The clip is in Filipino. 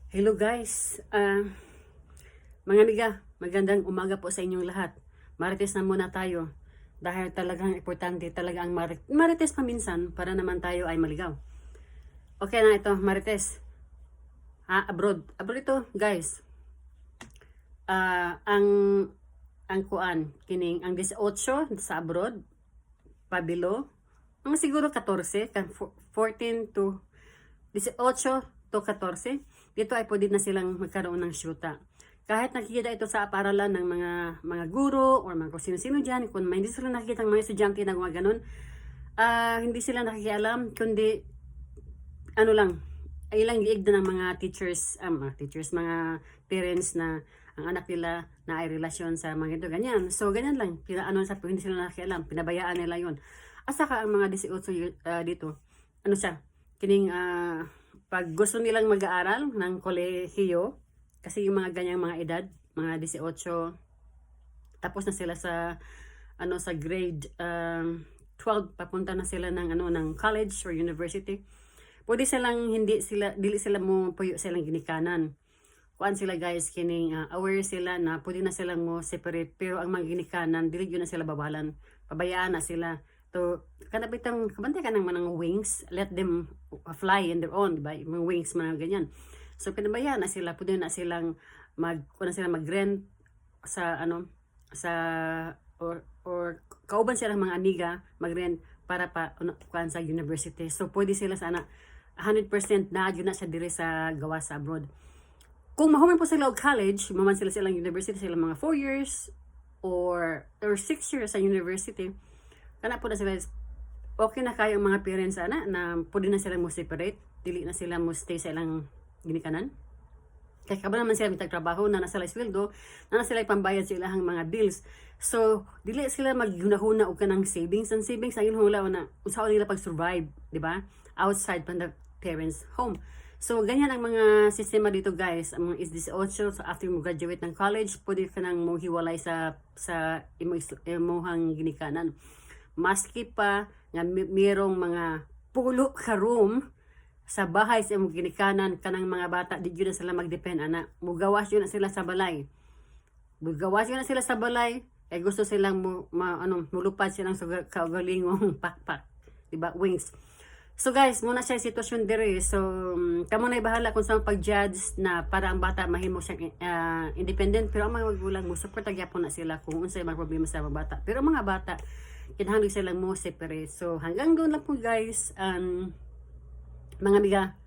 Hello guys, mga amiga, magandang umaga po sa inyong lahat. Marites na muna tayo dahil talagang importante talaga ang marites paminsan para naman tayo ay maligaw. Okay na ito, marites. Abroad ito guys. Ang kuan, kining ang 18 sa abroad, pabilo, mga siguro 14, 14 to 18 to 14, dito ay pwede na silang magkaroon ng syuta. Kahit nakikita ito sa paaralan ng mga guro or mga kung sino-sino dyan, kung hindi sila nakikita ng mga estudyante na mga ganun, hindi sila nakikialam, kundi ano lang, ay lang giigda ng mga teachers, mga parents na ang anak nila na ay relasyon sa mga ito, ganyan. So, ganyan lang, hindi sila nakikialam, pinabayaan nila yon. At saka ang mga 18 dito, ano siya, kining pag gusto nilang mag-aaral ng kolehiyo, kasi yung mga ganyang mga edad, mga 18, tapos na sila sa sa grade 12, papunta na sila ng college or university. Pwede silang dili sila mo puyo silang ginikanan. Kuan sila guys, kining aware sila na pwede na silang mo separate, pero ang mga ginikanan dili yun na sila babalan. Pabayaan na sila. To kanabitang kabantay ka ng manang wings, let them fly in their own, diba? Yung wings mga ganyan. So pinabayaan na sila, pwede na silang mag-rent sa or kauban sila mga amiga mag-rent para kuan sa university. So pwede sila sana 100% na yun na sa diri sa gawa sa abroad. Kung mahuman po sila og college, maman silang university, sila mga 4 years or 6 years sa university, kana po na sila, okay na kayo ang mga parents na pwede na sila mo separate, dili na sila mo stay sa ilang ginikanan. Kaya kaba naman sila mitagtrabaho na nasa sweldo, na sila pambayad sa ilang mga bills. So, dili sila maghunahuna og kanang savings. Ang savings ang hula na usaon nila pag-survive, di ba? Outside from the parents' home. So, ganyan ang mga sistema dito guys. Ang mga is 18, so after mo graduate ng college, pwede ka nang mo hiwalay sa imuhang ginikanan. Maski pa nga mayroong mga pulo ka room sa bahay sa imong ginikanan, kanang mga bata di gyud na sila magdepend ana. Mugawas yun na sila sa balay. Ay gusto silang mulupad silang sa kaugalingong pakpak, diba? Wings. So guys, muna siya sitwasyon dire. So kamo na bahala kung saan pag-judge na para ang bata mahimo siyang independent, pero ang mga magulang mo support gyapon na sila kung unsay mga problema sa mga bata. Pero ang mga bata kinahanglan silang mo separate. So hanggang doon lang po guys, mga amiga.